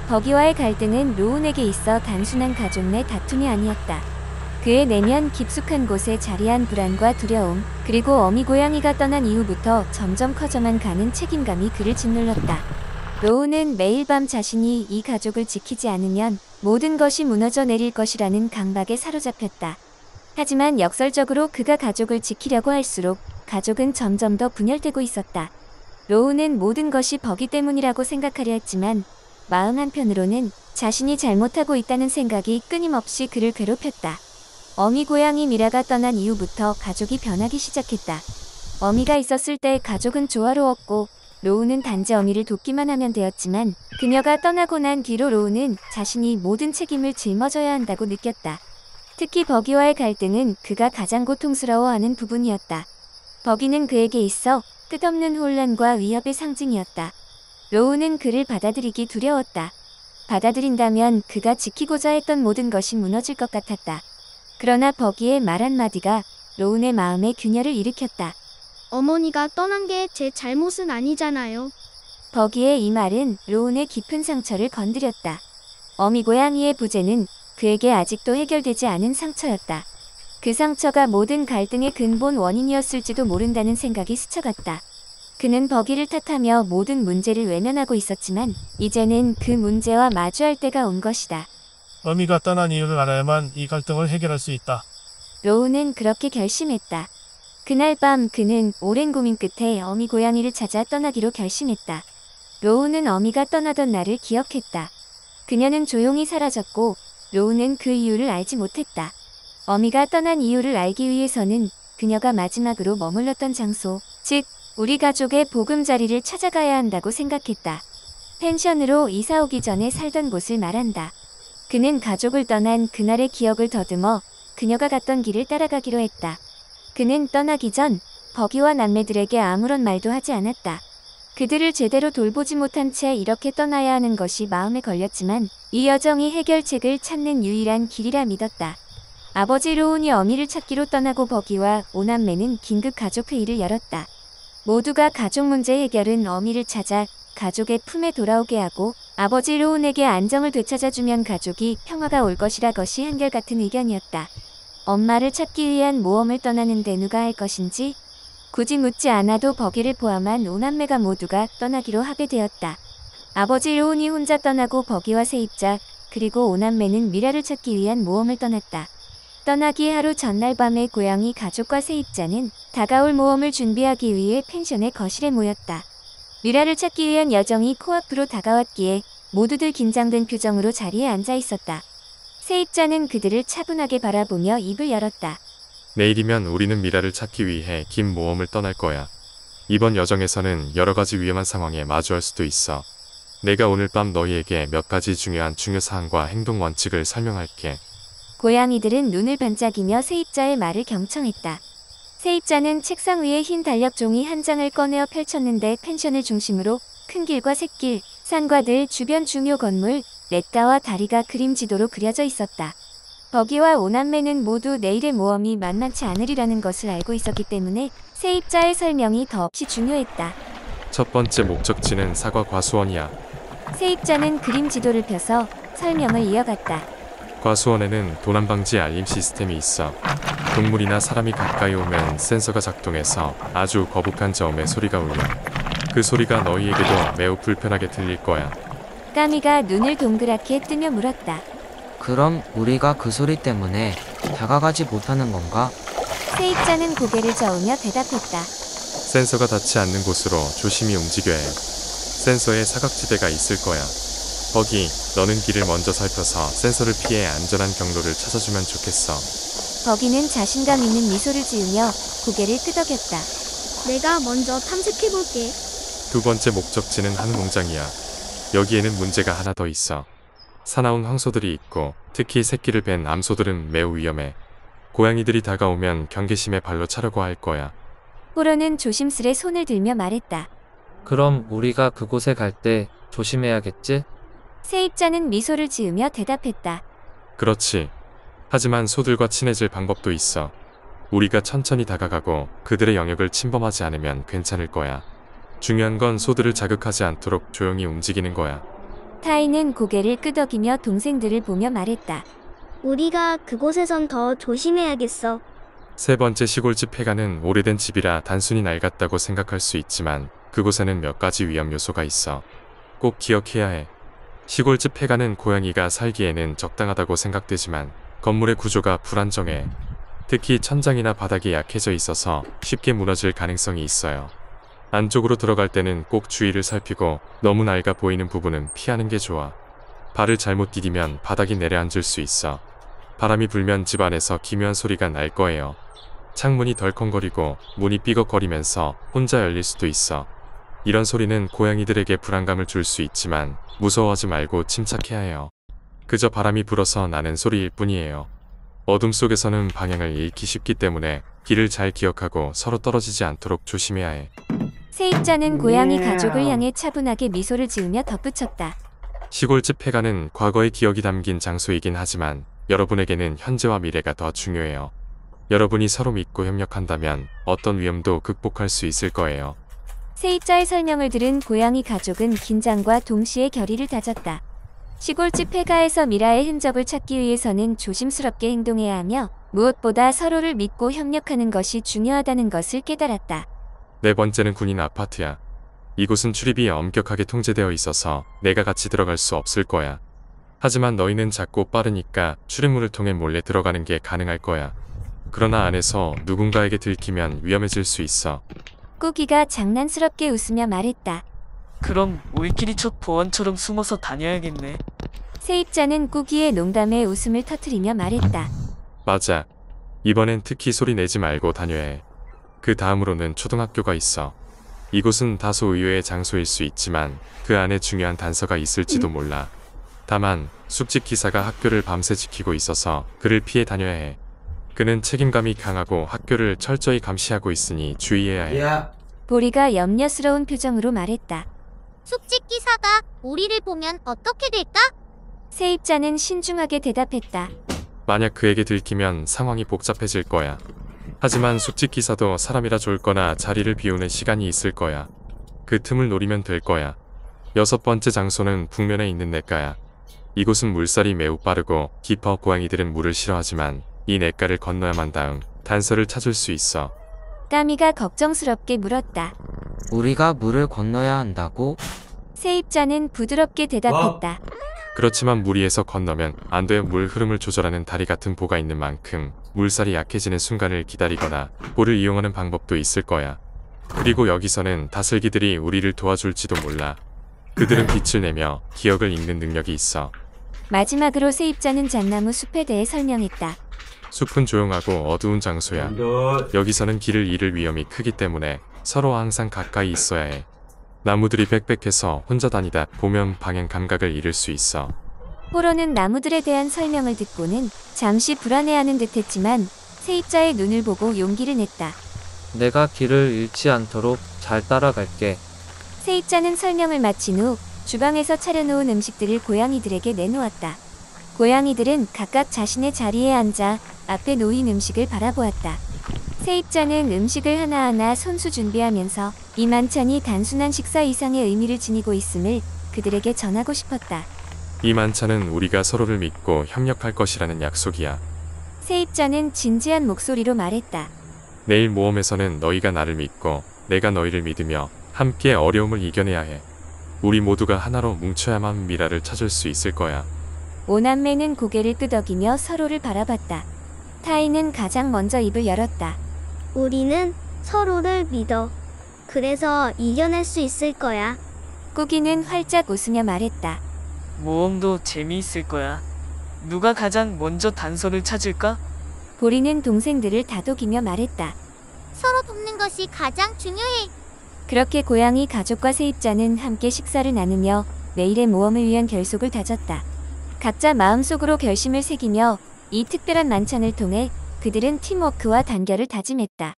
버기와의 갈등은 로운에게 있어 단순한 가족 내 다툼이 아니었다. 그의 내면 깊숙한 곳에 자리한 불안과 두려움, 그리고 어미 고양이가 떠난 이후부터 점점 커져만 가는 책임감이 그를 짓눌렀다. 로운은 매일 밤 자신이 이 가족을 지키지 않으면 모든 것이 무너져 내릴 것이라는 강박에 사로잡혔다. 하지만 역설적으로 그가 가족을 지키려고 할수록 가족은 점점 더 분열되고 있었다. 로운은 모든 것이 버기 때문이라고 생각하려 했지만 마음 한편으로는 자신이 잘못하고 있다는 생각이 끊임없이 그를 괴롭혔다. 어미 고양이 미라가 떠난 이후부터 가족이 변하기 시작했다. 어미가 있었을 때 가족은 조화로웠고 로운은 단지 어미를 돕기만 하면 되었지만 그녀가 떠나고 난 뒤로 로운은 자신이 모든 책임을 짊어져야 한다고 느꼈다. 특히 버기와의 갈등은 그가 가장 고통스러워하는 부분이었다. 버기는 그에게 있어 끝없는 혼란과 위협의 상징이었다. 로운은 그를 받아들이기 두려웠다. 받아들인다면 그가 지키고자 했던 모든 것이 무너질 것 같았다. 그러나 버기의 말 한마디가 로운의 마음에 균열을 일으켰다. 어머니가 떠난 게 제 잘못은 아니잖아요. 버기의 이 말은 로운의 깊은 상처를 건드렸다. 어미 고양이의 부재는 그에게 아직도 해결되지 않은 상처였다. 그 상처가 모든 갈등의 근본 원인이었을지도 모른다는 생각이 스쳐갔다. 그는 버기를 탓하며 모든 문제를 외면하고 있었지만 이제는 그 문제와 마주할 때가 온 것이다. 어미가 떠난 이유를 알아야만 이 갈등을 해결할 수 있다. 로운은 그렇게 결심했다. 그날 밤 그는 오랜 고민 끝에 어미 고양이를 찾아 떠나기로 결심했다. 로운은 어미가 떠나던 날을 기억했다. 그녀는 조용히 사라졌고 로운은 그 이유를 알지 못했다. 어미가 떠난 이유를 알기 위해서는 그녀가 마지막으로 머물렀던 장소, 즉 우리 가족의 보금자리를 찾아가야 한다고 생각했다. 펜션으로 이사 오기 전에 살던 곳을 말한다. 그는 가족을 떠난 그날의 기억을 더듬어 그녀가 갔던 길을 따라가기로 했다. 그는 떠나기 전 버기와 남매들에게 아무런 말도 하지 않았다. 그들을 제대로 돌보지 못한 채 이렇게 떠나야 하는 것이 마음에 걸렸지만 이 여정이 해결책을 찾는 유일한 길이라 믿었다. 아버지 로운이 어미를 찾기로 떠나고 버기와 오남매는 긴급 가족회의를 열었다. 모두가 가족 문제 해결은 어미를 찾아 가족의 품에 돌아오게 하고 아버지 로운에게 안정을 되찾아주면 가족이 평화가 올 것이라 것이 한결같은 의견이었다. 엄마를 찾기 위한 모험을 떠나는데 누가 할 것인지 굳이 묻지 않아도 버기를 포함한 오남매가 모두가 떠나기로 합의되었다. 아버지 로운이 혼자 떠나고 버기와 세입자 그리고 오남매는 미라를 찾기 위한 모험을 떠났다. 떠나기 하루 전날 밤에 고양이 가족과 세입자는 다가올 모험을 준비하기 위해 펜션의 거실에 모였다. 미라를 찾기 위한 여정이 코앞으로 다가왔기에 모두들 긴장된 표정으로 자리에 앉아 있었다. 세입자는 그들을 차분하게 바라보며 입을 열었다. 내일이면 우리는 미라를 찾기 위해 긴 모험을 떠날 거야. 이번 여정에서는 여러 가지 위험한 상황에 마주할 수도 있어. 내가 오늘 밤 너희에게 몇 가지 중요한 중요사항과 행동 원칙을 설명할게. 고양이들은 눈을 반짝이며 세입자의 말을 경청했다. 세입자는 책상 위에 흰 달력 종이 한 장을 꺼내어 펼쳤는데 펜션을 중심으로 큰 길과 샛길, 산과 들, 주변 중요 건물, 냇가와 다리가 그림 지도로 그려져 있었다. 버기와 오남매는 모두 내일의 모험이 만만치 않으리라는 것을 알고 있었기 때문에 세입자의 설명이 더없이 중요했다. 첫 번째 목적지는 사과 과수원이야. 세입자는 그림 지도를 펴서 설명을 이어갔다. 과수원에는 도난방지 알림 시스템이 있어. 동물이나 사람이 가까이 오면 센서가 작동해서 아주 거북한 저음의 소리가 울려. 그 소리가 너희에게도 매우 불편하게 들릴 거야. 까미가 눈을 동그랗게 뜨며 물었다. 그럼 우리가 그 소리 때문에 다가가지 못하는 건가? 세입자는 고개를 저으며 대답했다. 센서가 닿지 않는 곳으로 조심히 움직여야 해. 센서에 사각지대가 있을 거야. 버기, 너는 길을 먼저 살펴서 센서를 피해 안전한 경로를 찾아주면 좋겠어. 버기는 자신감 있는 미소를 지으며 고개를 끄덕였다. 내가 먼저 탐색해볼게. 두 번째 목적지는 한 농장이야. 여기에는 문제가 하나 더 있어. 사나운 황소들이 있고 특히 새끼를 뺀 암소들은 매우 위험해. 고양이들이 다가오면 경계심에 발로 차려고 할 거야. 포로는 조심스레 손을 들며 말했다. 그럼 우리가 그곳에 갈 때 조심해야겠지? 세입자는 미소를 지으며 대답했다. 그렇지. 하지만 소들과 친해질 방법도 있어. 우리가 천천히 다가가고 그들의 영역을 침범하지 않으면 괜찮을 거야. 중요한 건 소들을 자극하지 않도록 조용히 움직이는 거야. 타이는 고개를 끄덕이며 동생들을 보며 말했다. 우리가 그곳에선 더 조심해야겠어. 세 번째 시골집 폐가는 오래된 집이라 단순히 낡았다고 생각할 수 있지만 그곳에는 몇 가지 위험 요소가 있어. 꼭 기억해야 해. 시골집 폐가는 고양이가 살기에는 적당하다고 생각되지만 건물의 구조가 불안정해. 특히 천장이나 바닥이 약해져 있어서 쉽게 무너질 가능성이 있어요. 안쪽으로 들어갈 때는 꼭 주위를 살피고 너무 낡아 보이는 부분은 피하는 게 좋아. 발을 잘못 디디면 바닥이 내려앉을 수 있어. 바람이 불면 집 안에서 기묘한 소리가 날 거예요. 창문이 덜컹거리고 문이 삐걱거리면서 혼자 열릴 수도 있어. 이런 소리는 고양이들에게 불안감을 줄 수 있지만 무서워하지 말고 침착해야 해요. 그저 바람이 불어서 나는 소리일 뿐이에요. 어둠 속에서는 방향을 잃기 쉽기 때문에 길을 잘 기억하고 서로 떨어지지 않도록 조심해야 해. 세입자는 고양이 가족을 향해 차분하게 미소를 지으며 덧붙였다. 시골집 폐가는 과거의 기억이 담긴 장소이긴 하지만 여러분에게는 현재와 미래가 더 중요해요. 여러분이 서로 믿고 협력한다면 어떤 위험도 극복할 수 있을 거예요. 세입자의 설명을 들은 고양이 가족은 긴장과 동시에 결의를 다졌다. 시골집 폐가에서 미라의 흔적을 찾기 위해서는 조심스럽게 행동해야 하며 무엇보다 서로를 믿고 협력하는 것이 중요하다는 것을 깨달았다. 네 번째는 군인 아파트야. 이곳은 출입이 엄격하게 통제되어 있어서 내가 같이 들어갈 수 없을 거야. 하지만 너희는 작고 빠르니까 출입문을 통해 몰래 들어가는 게 가능할 거야. 그러나 안에서 누군가에게 들키면 위험해질 수 있어. 꾸기가 장난스럽게 웃으며 말했다. 그럼 우리끼리 첫 보안처럼 숨어서 다녀야겠네. 세입자는 꾸기의 농담에 웃음을 터뜨리며 말했다. 맞아. 이번엔 특히 소리 내지 말고 다녀야 해. 그 다음으로는 초등학교가 있어. 이곳은 다소 의외의 장소일 수 있지만 그 안에 중요한 단서가 있을지도 몰라. 다만 숙직 기사가 학교를 밤새 지키고 있어서 그를 피해 다녀야 해. 그는 책임감이 강하고 학교를 철저히 감시하고 있으니 주의해야 해. 보리가 염려스러운 표정으로 말했다. 숙직 기사가 우리를 보면 어떻게 될까? 세입자는 신중하게 대답했다. 만약 그에게 들키면 상황이 복잡해질 거야. 하지만 숙직 기사도 사람이라 졸거나 자리를 비우는 시간이 있을 거야. 그 틈을 노리면 될 거야. 여섯 번째 장소는 북면에 있는 냇가야. 이곳은 물살이 매우 빠르고 깊어 고양이들은 물을 싫어하지만 이 냇가를 건너야만 다음 단서를 찾을 수 있어. 까미가 걱정스럽게 물었다. 우리가 물을 건너야 한다고? 세입자는 부드럽게 대답했다. 그렇지만 물 위에서 건너면 안 돼. 물 흐름을 조절하는 다리 같은 보가 있는 만큼 물살이 약해지는 순간을 기다리거나 보를 이용하는 방법도 있을 거야. 그리고 여기서는 다슬기들이 우리를 도와줄지도 몰라. 그들은 빛을 내며 기억을 읽는 능력이 있어. 마지막으로 세입자는 잣나무 숲에 대해 설명했다. 숲은 조용하고 어두운 장소야. 여기서는 길을 잃을 위험이 크기 때문에 서로 항상 가까이 있어야 해. 나무들이 빽빽해서 혼자 다니다 보면 방향 감각을 잃을 수 있어. 포로는 나무들에 대한 설명을 듣고는 잠시 불안해하는 듯했지만 세입자의 눈을 보고 용기를 냈다. 내가 길을 잃지 않도록 잘 따라갈게. 세입자는 설명을 마친 후 주방에서 차려놓은 음식들을 고양이들에게 내놓았다. 고양이들은 각각 자신의 자리에 앉아 앞에 놓인 음식을 바라보았다. 세입자는 음식을 하나하나 손수 준비하면서 이 만찬이 단순한 식사 이상의 의미를 지니고 있음을 그들에게 전하고 싶었다. 이 만찬은 우리가 서로를 믿고 협력할 것이라는 약속이야. 세입자는 진지한 목소리로 말했다. 내일 모험에서는 너희가 나를 믿고 내가 너희를 믿으며 함께 어려움을 이겨내야 해. 우리 모두가 하나로 뭉쳐야만 미라를 찾을 수 있을 거야. 오남매는 고개를 끄덕이며 서로를 바라봤다. 타이는 가장 먼저 입을 열었다. 우리는 서로를 믿어. 그래서 이겨낼 수 있을 거야. 꾸기는 활짝 웃으며 말했다. 모험도 재미있을 거야. 누가 가장 먼저 단서를 찾을까? 보리는 동생들을 다독이며 말했다. 서로 돕는 것이 가장 중요해. 그렇게 고양이 가족과 세입자는 함께 식사를 나누며 내일의 모험을 위한 결속을 다졌다. 각자 마음속으로 결심을 새기며 이 특별한 만찬을 통해 그들은 팀워크와 단결을 다짐했다.